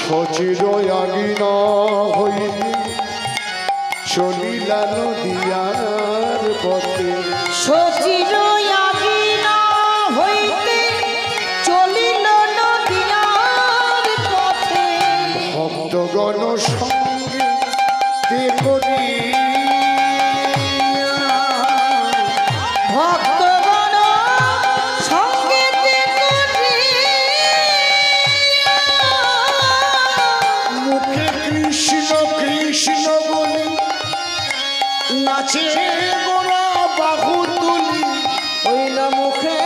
সচির আগিনা হইতে চলিলা নদিয়ার পথে সচির আগিনা হইতে চলিল নদিয়ার পথে ভক্তগণ সঙ্গে করি ভক্তগণ সঙ্গে মুখে কৃষ্ণ কৃষ্ণ বলি নাচে গোরা বাহু তুলি ওই না মুখে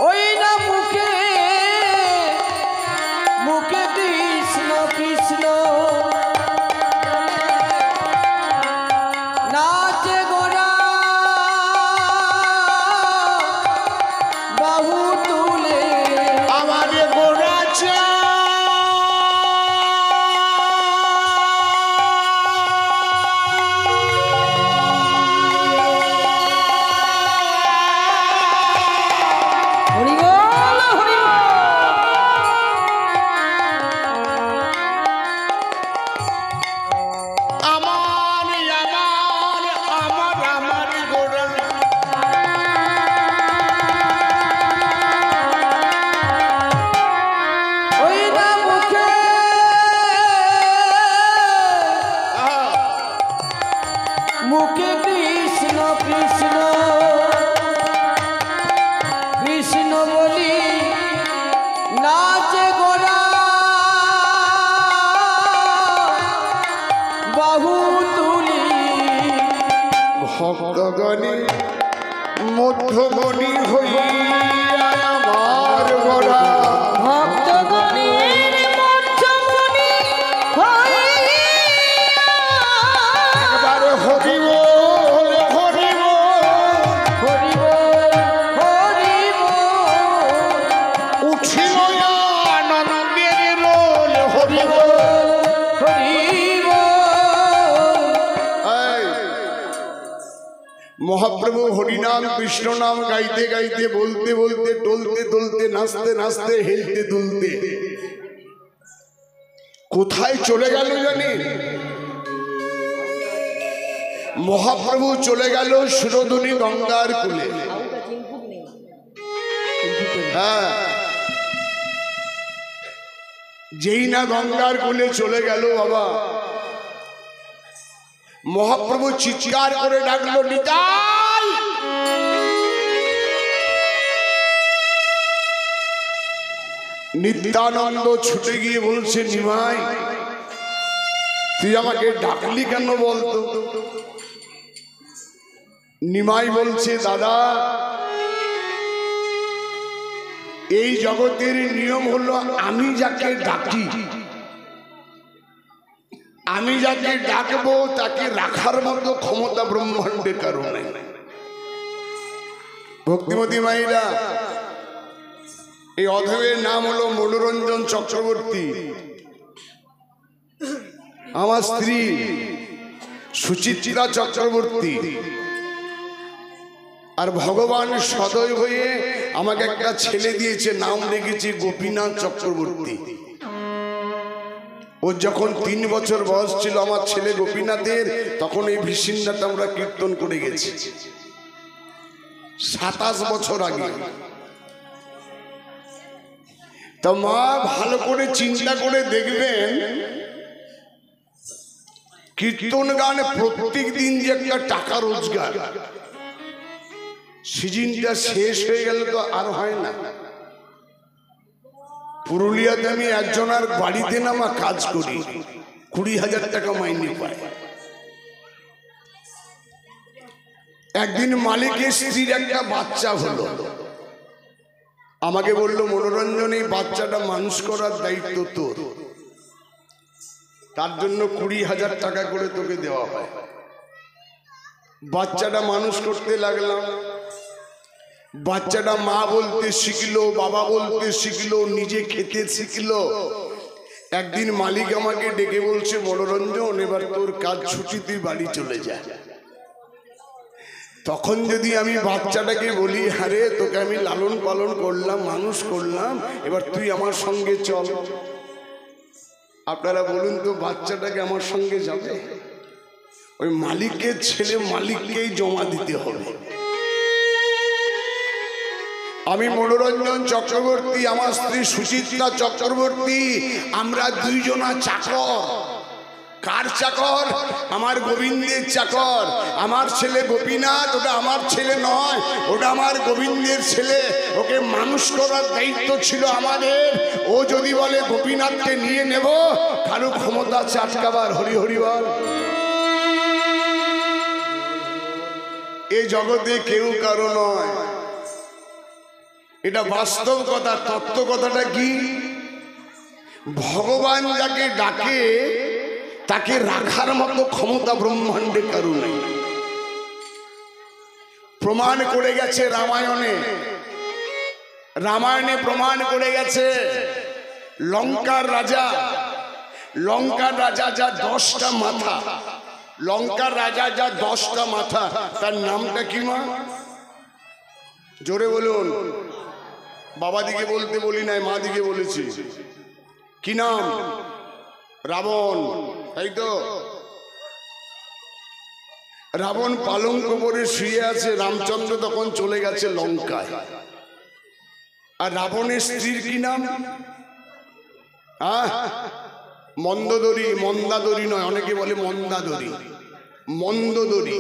ওই না মুখে মুখে কৃষ্ণ কৃষ্ণ নাচে গোরা বাহু তুলে আমার গোরা চা হরি বল হরি বল আমার আমার আমার আমার গোরা ওই না মুখে মুখে কৃষ্ণ কৃষ্ণ কৃষ্ণ বলি নাচে গোরা বাহু তুলি ভক্তগণে মধ্যমণি হইয়া আমার গোরা ভক্তগণের মধ্যমণি হইয়া একবার হরি বল হরি বল হরি বল হরি বল উঠিল আনন্দের রোল হরি বল হরি বল এই, মহাপ্রভু হরিনাম কৃষ্ণ নাম গাইতে গাইতে বলতে বলতে টলতে টলতে নাচতে নাচতে হেলতে দুলতে কোথায় চলে গেল জানি মহাপ্রভু চলে গেল সুরধুনী গঙ্গার কূলে হ্যাঁ যেই না গঙ্গার কূলে চলে গেল বাবা মহাপ্রভু চিৎকার করে ডাকলো নিতাই নিত্যানন্দ ছুটে গিয়ে বলছে নিমাই তুই আমাকে ডাকলি কেন বলতো নিমাই বলছে দাদা এই জগতের নিয়ম হলো আমি যাকে ডাকি আমি যাকে ডাকবো তাকে রাখার মতো ক্ষমতা ব্রহ্মাণ্ডের কারণে ভক্তিমতী মাইরা এই অধবের নাম হলো মনোরঞ্জন চক্রবর্তী আমার স্ত্রী সুচিত্রা চক্রবর্তী আর ভগবান সদয় হয়ে আমাকে একটা ছেলে দিয়েছে নাম রেখেছে গোপীনাথ চক্রবর্তী ও যখন 3 বছর বয়স ছিল আমার ছেলে গোপীনাথের তখন এই ভিসিন্নাতে আমরা কীর্তন করে গেছি 27 বছর আগে তো মা ভালো করে চিন্তা করে দেখবেন কীর্তন গানে প্রত্যেক দিন যে একটা টাকা রোজগার সিজনটা শেষ হয়ে গেলে তো আর হয় না পুরুলিয়াতে আমি একজনের বাড়িতে নামা কাজ করি 20,000 টাকা মাইনে পায় একদিন মালিকের স্ত্রীর একটা বাচ্চা হলো আমাকে বলল মনোরঞ্জন এই বাচ্চাটা মানুষ করার দায়িত্ব তোর তার জন্য 20,000 টাকা করে তোকে দেওয়া হয় বাচ্চাটা মানুষ করতে লাগলাম বাচ্চাটা মা বলতে শিখলো বাবা বলতে শিখলো নিজে খেতে শিখলো একদিন মালিক আমাকে ডেকে বলছে মনোরঞ্জন এবার তোর কাজ ছুটি তুই বাড়ি চলে যা তখন যদি আমি বাচ্চাটাকে বলি, আরে তোকে আমি লালন পালন করলাম, মানুষ করলাম, এবার তুই আমার সঙ্গে চল, আপনারা বলুন তো বাচ্চাটাকে আমার সঙ্গে যাবে? ওই মালিকের ছেলে মালিককেই জমা দিতে হবে। আমি মনোরঞ্জন চক্রবর্তী, আমার স্ত্রী সুচিত্রা চক্রবর্তী, আমরা দুইজনা চাকর। কার চাকর? আমার গোবিন্দের চাকর। আমার ছেলে গোপীনাথ, ওটা আমার ছেলে নয়, ওটা আমার গোবিন্দের ছেলে। ওকে মানুষ করার দায়িত্ব ছিল আমাদের। ও যদি বলে গোপীনাথকে নিয়ে নেব, কারো ক্ষমতা আছে আটকাবার? হরি হরি বল। এই জগতে কেউ কারো নয়, এটা বাস্তব কথা। তত্ত্ব কথাটা কি? ভগবান যাকে ডাকে তাকে রাখার মতো ক্ষমতা ব্রহ্মাণ্ডে কারো নেই। প্রমাণ করে গেছে রামায়ণে। রামায়ণে প্রমাণ করে গেছে। লঙ্কার রাজা যা 10টা মাথা, লঙ্কার রাজা যা 10টা মাথা, তার নামটা কি মা? জোরে বলুন। বাবা দিকে বলতে বলি নাই, মা দিকে বলেছি। কি নাম? রাবণ, তাই তো? রাবণ পালঙ্ক পরে শুয়ে আছে। রামচন্দ্র তখন চলে গেছে লঙ্কায়। আর রাবণের স্ত্রীর কি নাম? মন্দোদরী। মন্দাদরী নয়, অনেকে বলে মন্দাদরী, মন্দোদরী।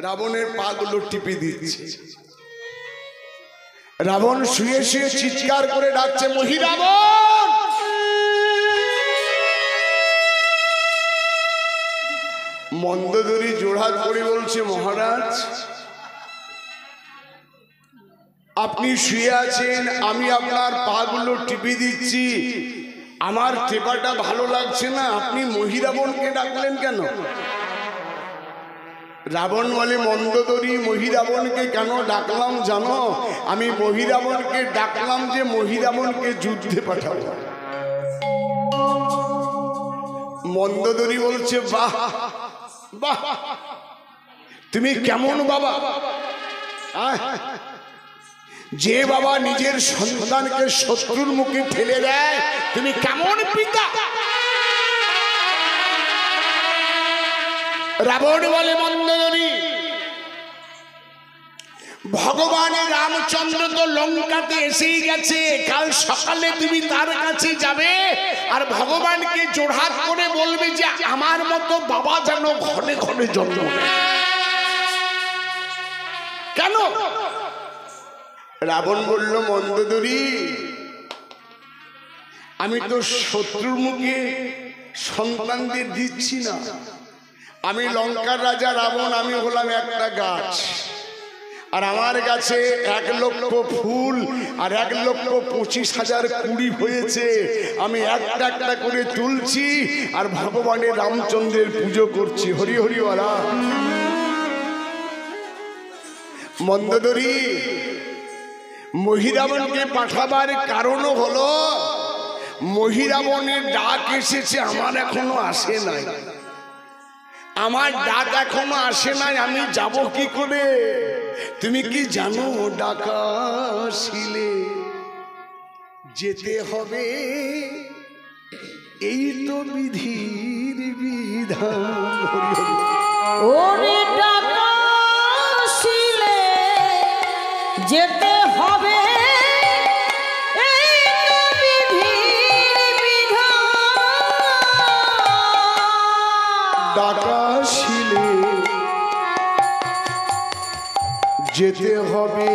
রাবণের পা গুলো টিপে দিচ্ছে। রাবণ শুয়ে শুয়ে চিৎকার করে ডাকছে, মহিরাবণ। মন্দোদরী জোড়হাত করে বলছে, মহারাজ আপনি শুয়ে আছেন, আমি আপনার পা গুলো টিপে দিচ্ছি, আমার টেপাটা ভালো লাগছে না, আপনি মহিরাবণকে ডাকলেন কেন? রাবণ বলে, মন্দোদরী মহিরাবণকে কেন ডাকলাম জানো? আমি মহিরাবণকে ডাকলাম যে মহিরাবণকে যুদ্ধে পাঠাবো। মন্দোদরী বলছে, বাহ বাহ, তুমি কেমন বাবা? যে বাবা নিজের সন্তানকে শত্রুর মুখে ঠেলে দেয়, তুমি কেমন পিতা? রাবণ বলে, মন্দোদরী ভগবানের রামচন্দ্র তো লঙ্কাতে এসেই গেছে, কাল সকালে তুমি তার কাছে যাবে আর ভগবানকে জোড়হাত করে বলবে যে আমার মতো বাবা যেন ঘনে ঘনে জন্ম নেয়। কেন? রাবণ বলল, মন্দোদরী আমি তো শত্রুর মুখে সন্তানদের দিচ্ছি না। আমি লঙ্কার রাজা রাবণ, আমি হলাম একটা গাছ, আর আমার কাছে 1 লক্ষ ফুল আর 1,25,000 কুড়ি হয়েছে। আমি একটা একটা করে তুলছি আর ভগবানের রামচন্দ্রের পুজো করছি। হরি হরি বলা। মন্দোদরী মহিরাবণকে পাঠাবার কারণও হলো, মহিরাবণের ডাক এসেছে, আমার এখনো আসে নাই। আমার ডাক এখনো আসে নাই, আমি যাব কি করে? তুমি কি জানো ডাকা শিলে যেতে হবে, এই তো বিধির বিধান। ওরে ডাকা শিলে যেতে হবে, ডাকা শিলে যেতে হবে,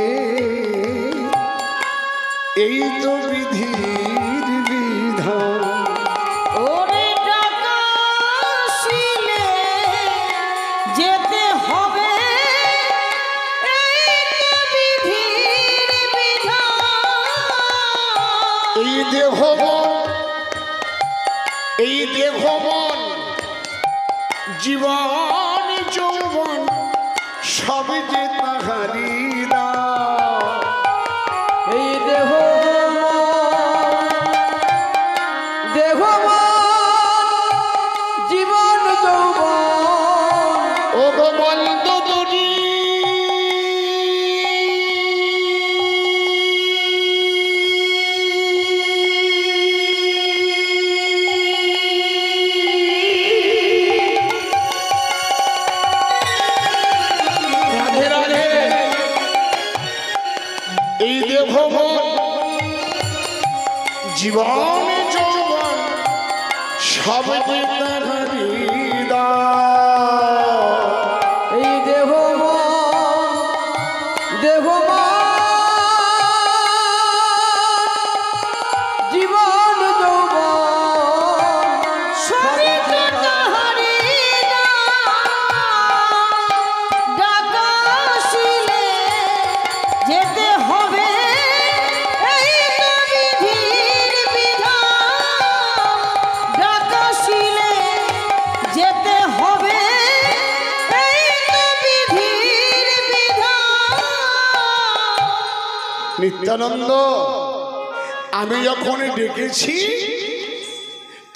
এই তো বিধির বিধান। ওরে ডাকা শিলে যেতে হবে, এই তো বিধির বিধান। এই দেহ মন, এই দেহ মন, জীবন যৌবন সব যে তাহারি দান। এই দেহ দেহ জীবন যৌবন, ও গো মন্দোদরী ভবন জীবন যৌবন সব যে তাহারি দান। এই দেহ জীবন যৌবন সবই তো তাহারি ডাকাশিলে যেতে হবে এই তো বিধির বিধান। ডাকাশিলে যেতে হবে এই তো বিধির বিধান। নিত্যানন্দ, আমি যখন ডেকেছি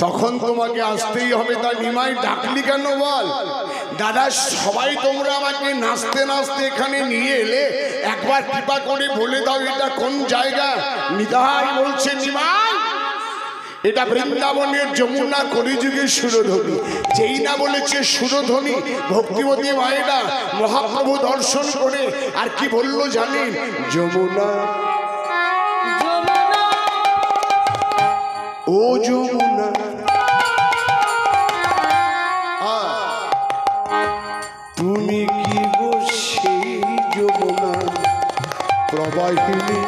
তখন তোমাকে আসতেই হবে, তা নিমাই ডাকলি কেন বল? দাদা সবাই তোমরা আমাকে নাচতে নাচতে এখানে নিয়ে এলে, একবার কৃপা করে বলে দাও এটা কোন জায়গা? নিতাই বলছে নিমাই এটা বৃন্দাবনের যমুনা কলিযুগের সুরধ্বনি। যেই না বলেছে সুরধ্বনি, ভক্তিমতী মায়েরা মহাপ্রভু দর্শন করে আর কি বললো জানেন? যমুনা ও যমুনা তুমি কি গো সেই যমুনা প্রবাহিনী?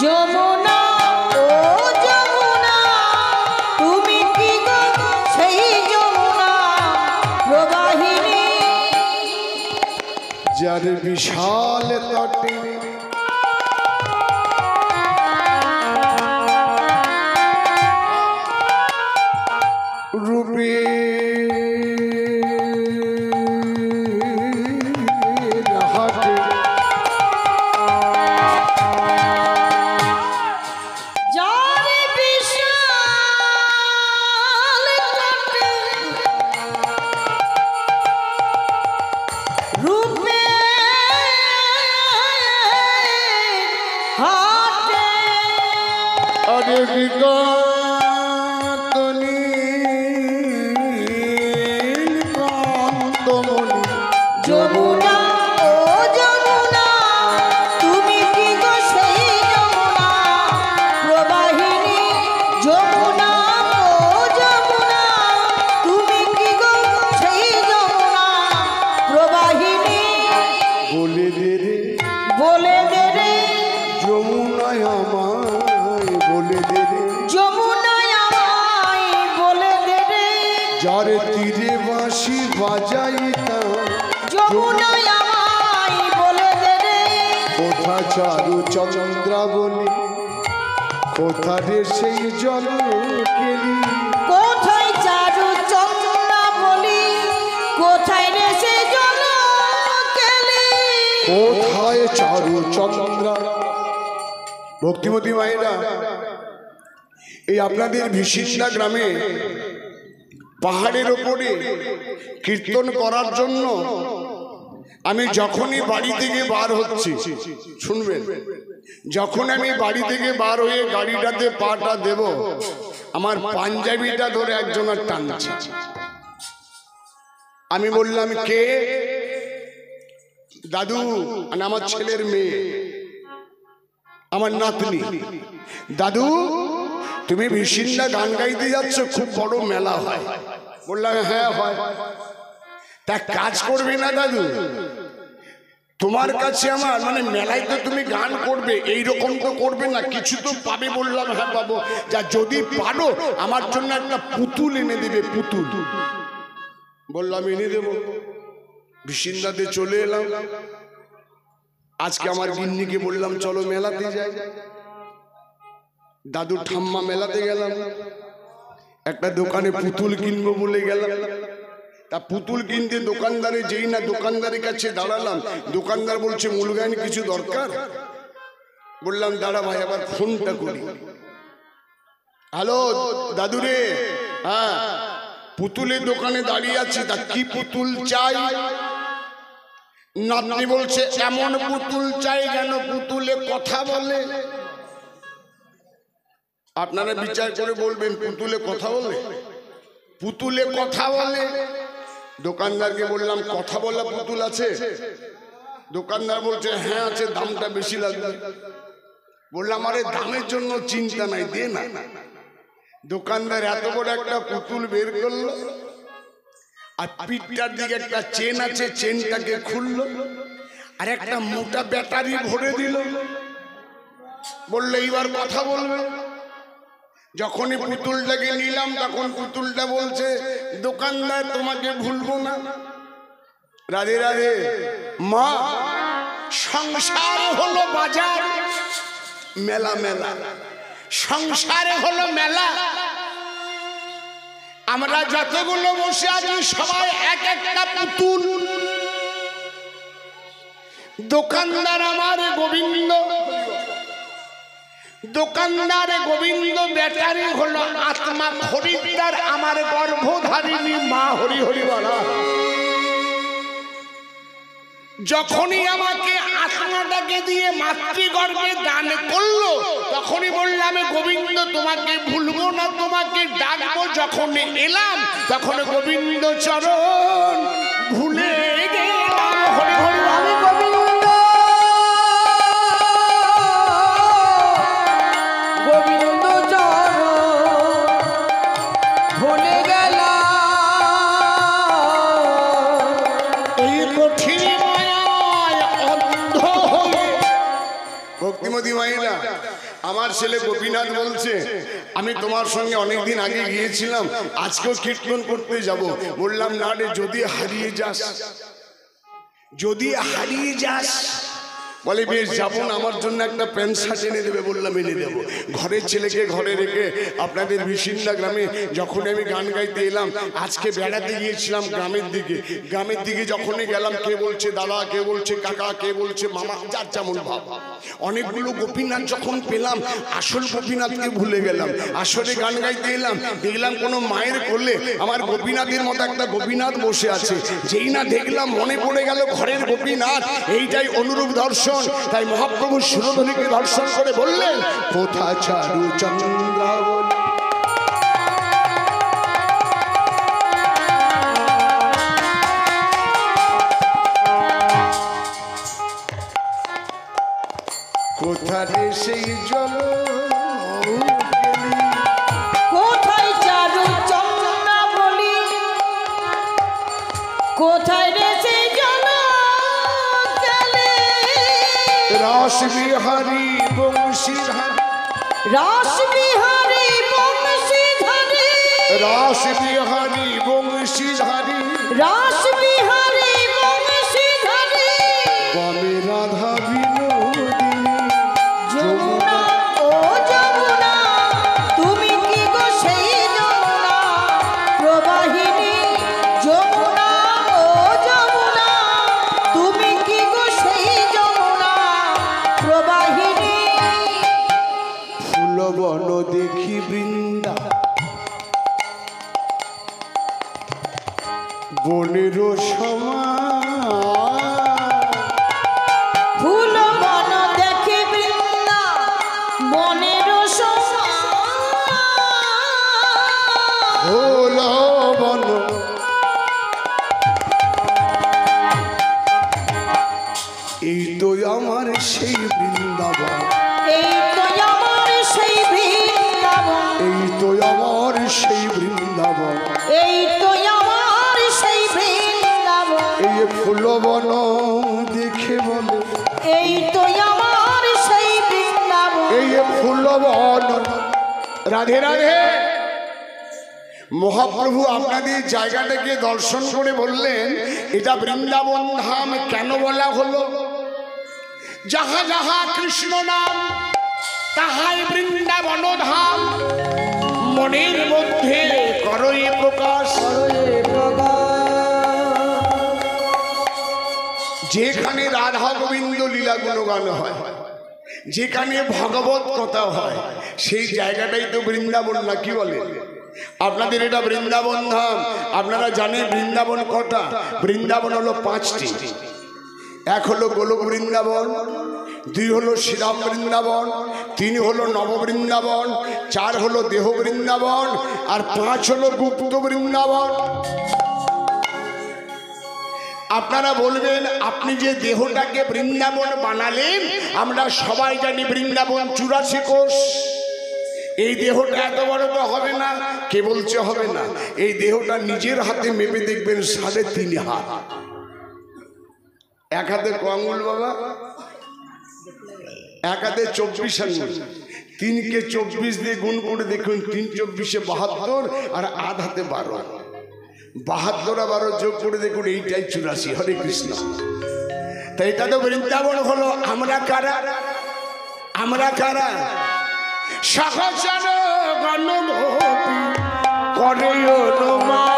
যমুনা ও যমুনা তুমি কি গো সেই যমুনা প্রবাহিনী। যার বিশাল তটে রূপে হাটে যার বিশাল তটে রূপে হাটে আরে বিগত নীলকান্তমণি যমুনা ও যমুনা তুমি কি গো সেই যমুনা প্রবাহিনী। যমুনা ও যমুনা তুমি কি গো সেই যমুনা প্রবাহিনী। বলে দে রে বলে দে রে যমুনায় আমায় বলে দে রে, যমুনায় আমায় বলে দে রে। যার তীরে বাঁশি বাজাইতাম যমুনায় আমায় বলে দে রে। কোথা চারু চন্দ্রাবলী, কোথা রে সেই জল কেলি? কোথায় চারু চন্দ্রা বলি কোথায় রে সে জল কেলি। কোথায় চারু চন্দ্রা? ভক্তিমতী মায়েরা, এই আপনাদের ভিসিন্দা গ্রামে পাহাড়ের ওপরে কীর্তন করার জন্য আমি যখনই বাড়ি থেকে বার হচ্ছি, শুনবেন, যখন আমি বাড়ি থেকে বার হয়ে গাড়িটাতে পাটা দেব, আমার পাঞ্জাবিটা ধরে একজনের টানছে। আমি বললাম কে? দাদু, মানে আমার ছেলের মেয়ে, আমার নাতনি। দাদু তুমি ভিসিন্দা গান গাইতে যাচ্ছ, খুব বড় মেলা হয়। বললাম হ্যাঁ হয়। তা কাজ করবে না দাদু? তোমার কাছে আমার মানে মেলায় তো তুমি গান করবে, এইরকম তো করবে না, কিছু তো পাবে। বললাম হ্যাঁ পাবো। যা যদি পারো আমার জন্য একটা পুতুল এনে দেবে, পুতুল। বললাম এনে দেবো। ভিসিন্দাতে চলে এলাম। আজকে আমার গিন্নিকে বললাম চলো মেলাতে যাই। দাদু ঠাম্মা মেলাতে গেলাম, একটা দোকানে পুতুল কিনবো বলে গেলাম। তা পুতুল কিনতে দোকানদারে যেই না দোকানদারের কাছে দাঁড়ালাম, দোকানদার বলছে মূলগান কিছু দরকার? বললাম দাঁড়া ভাই আবার ফোনটা করি। হ্যালো দাদু রে, হ্যাঁ পুতুলের দোকানে দাঁড়িয়ে আছি, তা কি পুতুল চাই? নাতনি বলছে এমন পুতুল চাই যেন পুতুলে কথা বলে। আপনারা বিচার করে বলবেন পুতুলে কথা বলে? পুতুলে কথা বলে। দোকানদারকে বললাম কথা বলা পুতুল আছে? দোকানদার বলছে হ্যাঁ আছে, দামটা বেশি লাগবে। বললাম আরে দামের জন্য চিন্তা নাই, দে না। দোকানদার এত বড় একটা পুতুল বের করলো, আর পিঠটার দিকে একটা চেন আছে, চেনটাকে খুললো, আর একটা মোটা ব্যাটারি ভরে দিল। বললো এইবার কথা বলবে। যখনই পুতুলটাকে নিলাম তখন পুতুলটা বলছে, দোকানদার তোমাকে ভুলবো না। রাধে রাধে মা, সংসার হলো বাজার, মেলা মেলা, সংসারে হলো মেলা। আমরা যতগুলো বসে আছি সবাই এক একটা পুতুল। দোকানদার আমার গোবিন্দ, দোকানদার গোবিন্দ ব্যাটারি হলো আত্মা, খরিদ্দার আমার গর্ভধারিণী মা। হরি হরি বলা। যখনই আমাকে আত্মাটাকে দিয়ে মাতৃগর্ভে দান করলো তখনই বললাম গোবিন্দ তোমাকে ভুলবো না, তোমাকে ডাকবো। যখন এলাম তখন গোবিন্দ চরণ ভুলে গেলাম। হরি হরি আমি গোবিন্দ, গোবিন্দ চরণ ভুলে গেলাম। এই কঠিন ভক্তিমতী মায়েরা, আমার ছেলে গোপীনাথ বলছে আমি তোমার সঙ্গে অনেকদিন আগে গিয়েছিলাম, আজকেও কীর্তন করতে যাব। বললাম না রে, যদি হারিয়ে যাস, যদি হারিয়ে যাস। বলে বেশ যাবো না, আমার জন্য একটা প্যান্ট শার্ট এনে দেবে। বললাম এনে দেবো। ঘরের ছেলেকে ঘরে রেখে আপনাদের বিশিন্দা গ্রামে যখন আমি গান গাইতে এলাম, আজকে বেড়াতে গিয়েছিলাম গ্রামের দিকে। গ্রামের দিকে যখনই গেলাম, কে বলছে দাদা, কে বলছে কাকা, কে বলছে মামা, যার যেমন ভাব। অনেকগুলো গোপীনাথ যখন পেলাম, আসল গোপীনাথকে ভুলে গেলাম। আসলে গান গাইতে এলাম, দেখলাম কোনো মায়ের কোলে আমার গোপীনাথের মতো একটা গোপীনাথ বসে আছে। যেই না দেখলাম মনে পড়ে গেল ঘরের গোপীনাথ। এইটাই অনুরূপ দর্শন। তাই মহাপ্রভু সুরধনীকে দর্শন করে বললেন, কোথা চারু চন্দ্রাবলী, কোথা রে সেই জল, কোথায় চারু চন্দ্রাবলী, কোথায় রে সেই জন চলে। রাস বিহারী বংশীধারী, রাস বিহারী বংশীধারী, রাস বিহারী বংশীধারী, রাস বিহারী বংশীধারী। বামে রাধা বিনোদিনী, যমুনা ও যমুনা, তুমি কি গো সেই যমুনা প্রবাহিনী। যমুনা ও যমুনা, তুমি কি গো সেই যমুনা প্রবাহিনী। ফুলবন দেখি বৃন্দা, বনের সমান, ফুল বন দেখে বৃন্দা বনের সমান। ফুল বন এই তো আমার সেই বৃন্দাবন, এই তো আমার সেই বৃন্দাবন, এই তো আমার সেই বৃন্দাবন, এই তো আমার সেই বৃন্দাবন। এই ফুলবন দেখে বলে, এই তো আমার সেই বৃন্দাবন। এই ফুলবন। রাধে রাধে। মহাপ্রভু আপনাদের জায়গাটাকে দর্শন করে বললেন এটা বৃন্দাবন ধাম। কেন বলা হলো? যাহা যাহা কৃষ্ণ নাম তাহাই বৃন্দাবন ধাম। মনের মধ্যে করই প্রকাশ, যেখানে রাধা গোবিন্দ লীলা গুণগান হয়, যেখানে ভগবত কথা হয়, সেই জায়গাটাই তো বৃন্দাবন, না কি বলে? আপনাদের এটা বৃন্দাবন ধাম। আপনারা জানেন বৃন্দাবন কটা? বৃন্দাবন হলো 5টি। এক হলো গোলক বৃন্দাবন, 2 হলো শ্রীরাম বৃন্দাবন, 3 হলো নব বৃন্দাবন, 4 হলো দেহ বৃন্দাবন, আর 5 হলো গুপ্ত বৃন্দাবন। আপনারা বলবেন আপনি যে দেহটাকে বৃন্দাবন বানালেন, আমরা সবাই জানি বৃন্দাবন 84 কোষ। এই দেহটা এত বড় তো হবে না। কে বলছে হবে না? এই দেহটা নিজের হাতে মেপে দেখবেন 3.5 হাত। এক হাতে ক আঙুল বাবা? এক হাতে 24 আঙুল। 3কে 24 দিয়ে গুণ করে দেখুন, 3 24 72 আর আধ হাতে 12। 72 আর 12 যোগ করে দেখুন, এইটাই 84। হরে কৃষ্ণ। তাই এটা তো বৃন্দাবন হলো। আমরা কারা? আমরা কারা? সহচর গণগোপী করে অনুমান।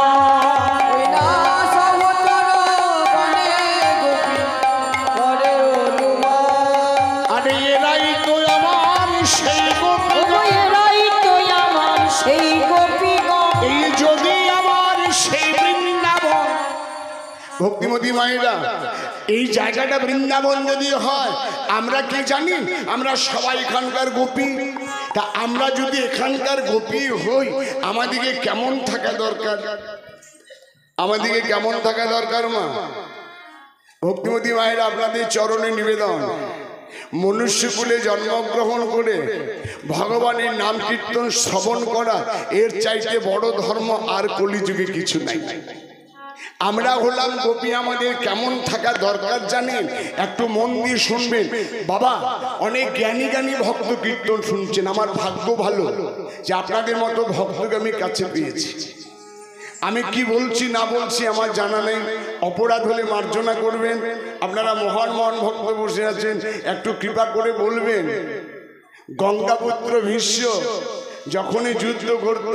আরে এরাই তো আমার সেই গোপী, এরাই তো আমার সেই গোপী। এই যদি আমার সেই বৃন্দাবন। ভক্তিমতী মায়েরা, এই জায়গাটা বৃন্দাবন যদি হয়, আমরা কি জানি? আমরা সবাই এখানকার গোপী। তা আমরা যদি এখানকার গোপী হই, আমাদিকে কেমন থাকা দরকার? আমাদিকে কেমন থাকা দরকার মা? ভক্তিমতী মায়েরা, আপনাদের চরণে নিবেদন, মনুষ্যকুলে জন্মগ্রহণ করে ভগবানের নাম কীর্তন শ্রবণ করা, এর চাইতে বড় ধর্ম আর কলিযুগে কিছু নাই। আমরা হলাম গোপী। আমাদের কেমন থাকা দরকার জানেন? একটু মন দিয়ে শুনবেন বাবা। অনেক জ্ঞানী জ্ঞানী ভক্ত কীর্তন শুনছেন। আমার ভাগ্য ভালো যে আপনাদের মতো ভক্তকে আমি কাছে পেয়েছি। আমি কি বলছি না বলছি আমার জানা নেই, অপরাধ হলে মার্জনা করবেন। আপনারা মহান মহান ভক্ত বসে আছেন, একটু কৃপা করে বলবেন। গঙ্গাপুত্র ভীষ্ম যখনই যুদ্ধ করত,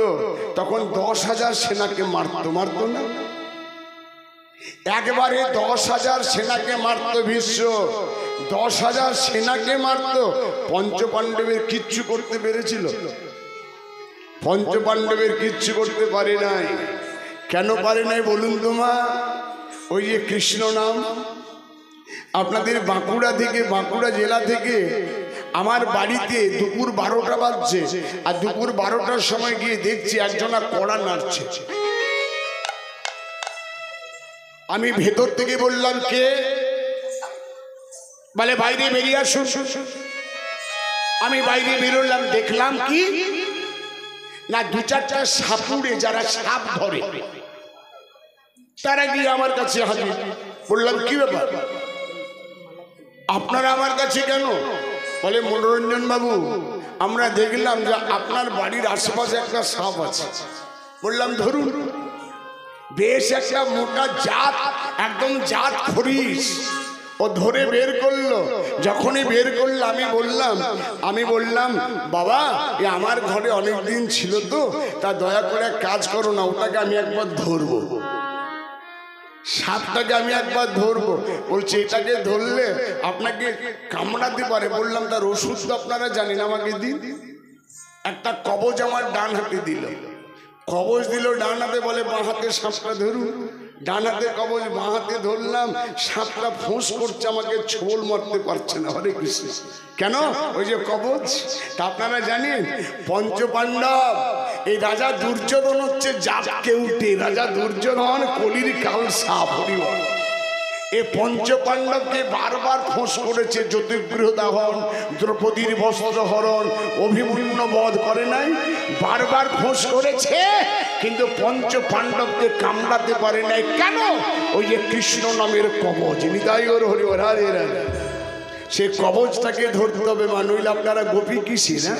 তখন 10,000 সেনাকে মারত না? একবারে 10,000 সেনাকে মারত ভীষ্ম। 10,000 সেনাকে মারত। পঞ্চপাণ্ডবের কিচ্ছু করতে পেরেছিল? পঞ্চপাণ্ডবের কিচ্ছু করতে পারে নাই। কেন পারে নাই বলুন তো মা? ওই যে কৃষ্ণ নাম। আপনাদের বাঁকুড়া থেকে, বাঁকুড়া জেলা থেকে আমার বাড়িতে দুপুর 12টা বাজছে, আর দুপুর 12টার সময় গিয়ে দেখছি একজনা কড়া নাড়ছে। আমি ভেতর থেকে বললাম কে? বলে বাইরে বেরিয়ে আসুন। আমি বাইরে বেরোলাম, দেখলাম কি না, 2-4টা সাপুড়ে যারা সাপ ধরে, তারা গিয়ে আমার কাছে হাজির। বললাম কি ব্যাপার, আপনারা আমার কাছে কেন? বলে মনোরঞ্জন বাবু, আমরা দেখলাম যে আপনার বাড়ির আশেপাশে একটা সাপ আছে। বললাম ধরুন। বেশ একটা মোটা জাত, একদম জাত খরিস। ও ধরে বের করলো। যখনই বের করলো আমি বললাম বাবা, এ আমার ঘরে অনেক দিন ছিল তো, তা দয়া করে কাজ করো না, ওটাকে আমি একবার ধরবো, সাপটাকে আমি একবার ধরবো। বলছে এটাকে ধরলে আপনাকে কামড়াতে পারে। বললাম তার ওষুধ তো আপনারা জানেন, আমাকে দিন। একটা কবজ আমার ডান হাতে দিল। কবজ দিল ডান হাতে, বলে বাঁ হাতে সাপটা ধরুন। ডান হাতে কবজ, বাঁ হাতে ধরলাম। সাপটা ফোঁস করছে, আমাকে ছোল মারতে পারছে না। হরে কৃষ্ণ। কেন? ওই যে কবজ। তা আপনারা জানেন পঞ্চপাণ্ডব, এই রাজা দুর্যোধন হচ্ছে জাতকে উঠে। রাজা দুর্যোধন কলির কাল সাপ। হরিবল। এ পঞ্চপাণ্ডবকে বারবার ফোঁস করেছে। জ্যোতিগৃহ দাহন, দ্রৌপদীর বস্ত্র হরণ, অভিমন্যু বধ করে নাই? বারবার ফোঁস করেছে, কিন্তু পঞ্চপাণ্ডবকে কামড়াতে পারে নাই। কেন? ওই যে কৃষ্ণ নামের কবচ। নিতাই ওর হরি রাধে রাধে। সে কবচটাকে ধরতে হবে মা, নইলে আপনারা গোপী কিসে না?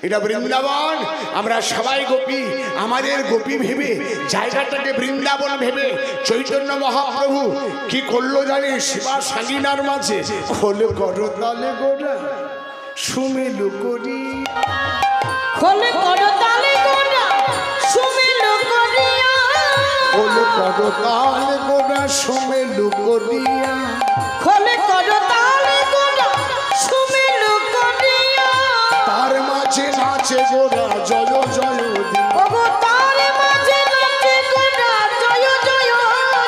এটা বৃন্দাবন। আমরা সবাই গোপী। আমাদের গোপী ভেবে, জায়গাটাকে বৃন্দাবন ভেবে চৈতন্য মহাপ্রভু কি করলো জানি? শিবা সাগিনার মাঝে খোল করো তালে গোড়া সুমেলু করি, খোল করো তালে গোড়া সুমেলু করিয়া, খোল করো তালে গোড়া সুমেলু করিয়া, খোল করো তালে গোড়া সুমেলু করিয়া, তার মাঝে নাচে গোড়া জয় জয় দি। ওগো তার মাঝে নাচে গোড়া জয় জয়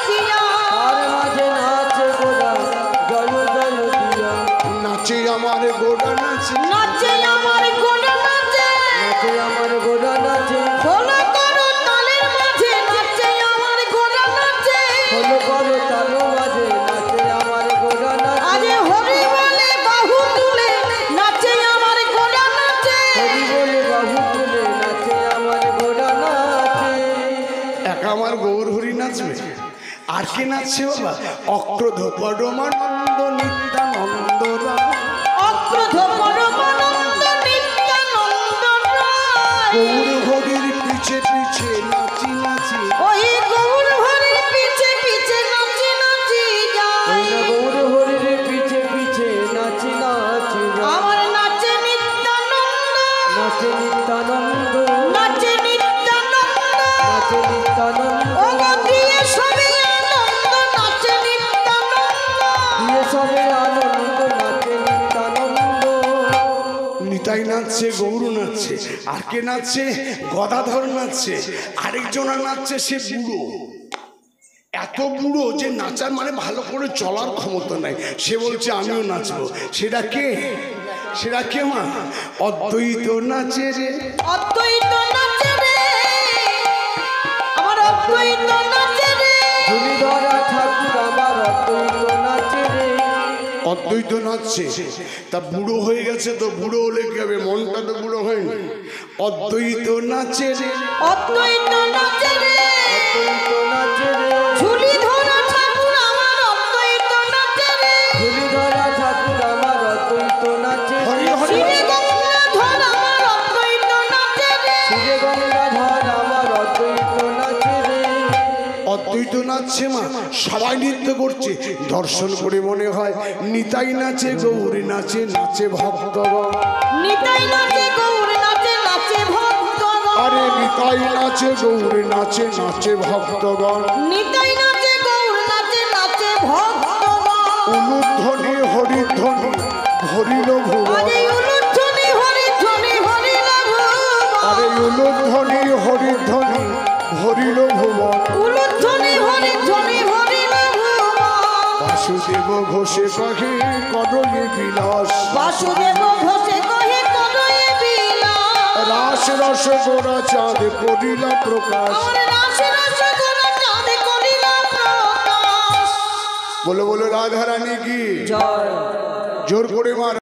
দিয়া, তার মাঝে নাচে গোড়া জয় জয় দিয়া, নাচে আমার গোড়া নাচে, নাচে আমার গোড়া নাচে, নাচে আমার গোড়া নাচে, খোল করো তালের মাঝে নাচে আমার গোড়া নাচে, খোল করো বলে তালো বাজে নাচে আমার গোরা নাচে আরে হরি বলে বাহু তুলে নাচে আমার ঘোড়া নাচে হরি বলে বাহু তুলে নাচে আমার গোরা নাচে একা আমার গৌর হরি নাচবে আর কে নাচছে বাবা অক্রোধ পরমানন্দ নিত্যানন্দ রাম অক্রোধ পরমানন্দ নিত্যানন্দ রায় গৌর হরির পিছে পিছে নাচি নাচি ওই গৌর হরির পিছে পিছে নাচি নাচি ওই যায় না গৌর হরির পিছে পিছে নাচি নাচি যায়। আমার নাচে নিত্যানন্দ নাচে নিত্যানন্দ নাচে নিত্যানন্দ নাচে নিত্যানন্দ ও গো দিয়ে সবে আনন্দ নাচে নিত্যানন্দ দিয়ে সবে আনন্দ নাচে নিত্যানন্দ নিতাই নাচছে গৌর নাচছে আর কে নাচছে গদাধর নাচছে আরেকজনা নাচছে সে বুড়ো এত বুড়ো যে নাচার মানে ভালো করে চলার ক্ষমতা নাই সে বলছে আমিও নাচবো সেটা কে মা অদ্বৈত নাচে রে অদ্বৈত নাচে রে আমার অদ্বৈত নাচে রে ঝুলি ধরা ঠাকুর আমার অদ্বৈত নাচে রে অদ্বৈত নাচছে তা বুড়ো হয়ে গেছে তো বুড়ো হলে কি হবে মনটা তো বুড়ো হয়নি অদ্বৈত নাচে রে অদ্বৈত নাচে রে অদ্বৈত নাচে রে ঝুলি ধরা ঠাকুর আমার অদ্বৈত নাচে রে ঝুলি ধরা ঠাকুর আমার অদ্বৈত নাচে রে হরি হরি শ্রী গঙ্গাধর আমার অদ্বৈত নাচে রে শিরে গঙ্গাধর আমার অদ্বৈত নাচে রে অদ্বৈত নাচছে মা সবাই নৃত্য করছে দর্শন করে মনে হয় নিতাই নাচে গৌরী নাচে নাচে ভক্তগণ নিতাই নাচে গৌর নাচে নাচে ভক্তগণ আরে নিতাই নাচে গৌরী নাচে নাচে ভক্তগণ নিতাই নাচে গৌর নাচে নাচে ভক্তগণ অনুধ্বনি হরিধ্বনি হরিল ভুবন আরে উলুধ্বনি হরিধ্বনি হরিল ভুবন আরে অনুধ্বনি হরিধ্বনি হরিল ভুবন উলুধ্বনি হরিধ্বনি হরিল ভুবন বাসুদেব ঘোষে কহে কদলি বিলাস বাসুদেব ঘোষে কহে কদয়ে বিলাস রাস রস গোরা চাঁদ করিলা প্রকাশ আমার রাশে রাশে গোরা চাঁদে করিল প্রকাশ বলে বলে রাধারানী কি জয় জোর করে মার